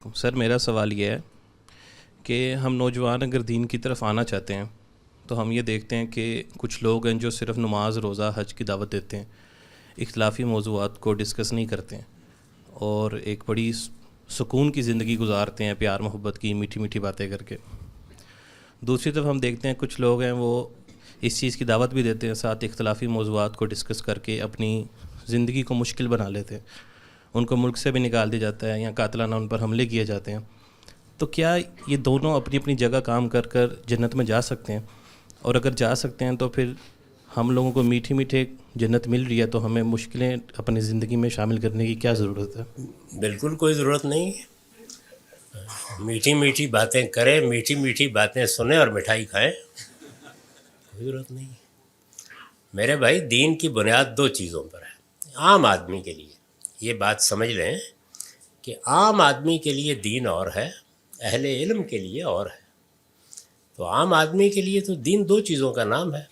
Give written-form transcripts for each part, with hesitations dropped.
سر میرا سوال یہ ہے کہ ہم نوجوان اگر دین کی طرف آنا چاہتے ہیں تو ہم یہ دیکھتے ہیں کہ کچھ لوگ ہیں جو صرف نماز روزہ حج کی دعوت دیتے ہیں، اختلافی موضوعات کو ڈسکس نہیں کرتے ہیں اور ایک بڑی سکون کی زندگی گزارتے ہیں پیار محبت کی میٹھی میٹھی باتیں کر کے۔ دوسری طرف ہم دیکھتے ہیں کچھ لوگ ہیں وہ اس چیز کی دعوت بھی دیتے ہیں، ساتھ اختلافی موضوعات کو ڈسکس کر کے اپنی زندگی کو مشکل بنا لیتے ہیں، ان کو ملک سے بھی نکال دیا جاتا ہے یا قاتلانہ ان پر حملے کیے جاتے ہیں۔ تو کیا یہ دونوں اپنی اپنی جگہ کام کر کر جنت میں جا سکتے ہیں؟ اور اگر جا سکتے ہیں تو پھر ہم لوگوں کو میٹھی میٹھے جنت مل رہی ہے تو ہمیں مشکلیں اپنی زندگی میں شامل کرنے کی کیا ضرورت ہے؟ بالکل کوئی ضرورت نہیں ہے۔ میٹھی میٹھی باتیں کریں، میٹھی میٹھی باتیں سنیں اور مٹھائی کھائیں، کوئی ضرورت نہیں ہے۔ میرے بھائی، دین کی بنیاد دو چیزوں پر ہے۔ عام آدمی کے لیے یہ بات سمجھ لیں کہ عام آدمی کے لیے دین اور ہے، اہل علم کے لیے اور ہے۔ تو عام آدمی کے لیے تو دین دو چیزوں کا نام ہے۔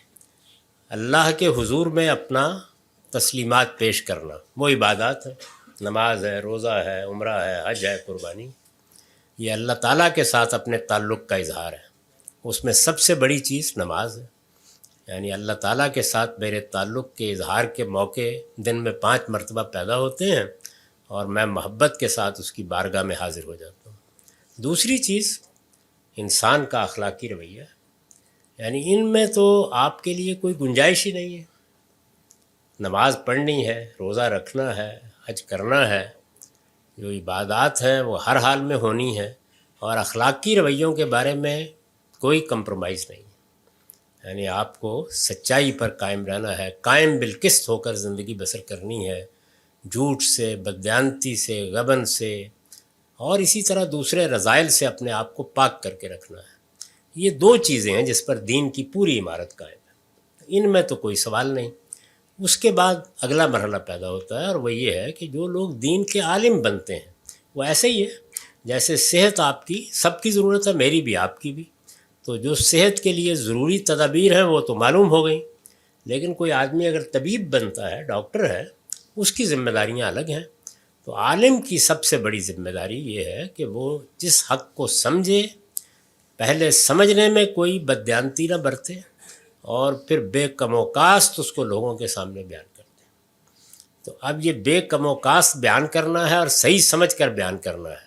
اللہ کے حضور میں اپنا تسلیمات پیش کرنا، وہ عبادات ہے، نماز ہے، روزہ ہے، عمرہ ہے، حج ہے، قربانی۔ یہ اللہ تعالیٰ کے ساتھ اپنے تعلق کا اظہار ہے۔ اس میں سب سے بڑی چیز نماز ہے، یعنی اللہ تعالیٰ کے ساتھ میرے تعلق کے اظہار کے موقع دن میں 5 مرتبہ پیدا ہوتے ہیں اور میں محبت کے ساتھ اس کی بارگاہ میں حاضر ہو جاتا ہوں۔ دوسری چیز انسان کا اخلاقی رویہ ہے، یعنی ان میں تو آپ کے لیے کوئی گنجائش ہی نہیں ہے۔ نماز پڑھنی ہے، روزہ رکھنا ہے، حج کرنا ہے، جو عبادات ہیں وہ ہر حال میں ہونی ہے، اور اخلاقی رویوں کے بارے میں کوئی کمپرومائز نہیں ہے۔ یعنی آپ کو سچائی پر قائم رہنا ہے، قائم بالقسط ہو کر زندگی بسر کرنی ہے، جھوٹ سے، بددیانتی سے، غبن سے اور اسی طرح دوسرے رذائل سے اپنے آپ کو پاک کر کے رکھنا ہے۔ یہ دو چیزیں ہیں جس پر دین کی پوری عمارت قائم ہے، ان میں تو کوئی سوال نہیں۔ اس کے بعد اگلا مرحلہ پیدا ہوتا ہے، اور وہ یہ ہے کہ جو لوگ دین کے عالم بنتے ہیں وہ ایسے ہی ہے جیسے صحت آپ کی سب کی ضرورت ہے، میری بھی آپ کی بھی۔ تو جو صحت کے لیے ضروری تدابیر ہیں وہ تو معلوم ہو گئیں، لیکن کوئی آدمی اگر طبیب بنتا ہے، ڈاکٹر ہے، اس کی ذمہ داریاں الگ ہیں۔ تو عالم کی سب سے بڑی ذمہ داری یہ ہے کہ وہ جس حق کو سمجھے، پہلے سمجھنے میں کوئی بددیانتی نہ برتے اور پھر بے کم و کاست اس کو لوگوں کے سامنے بیان کرتے ہیں۔ تو اب یہ بے کم و کاست بیان کرنا ہے اور صحیح سمجھ کر بیان کرنا ہے۔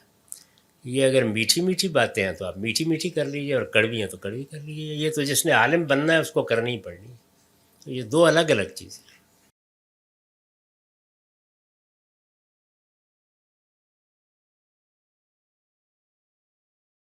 یہ اگر میٹھی میٹھی باتیں ہیں تو آپ میٹھی میٹھی کر لیجیے، اور کڑوی ہیں تو کڑوی کر لیجیے۔ یہ تو جس نے عالم بننا ہے اس کو کرنی ہی پڑنی ہے۔ تو یہ دو الگ الگ چیزیں ہیں۔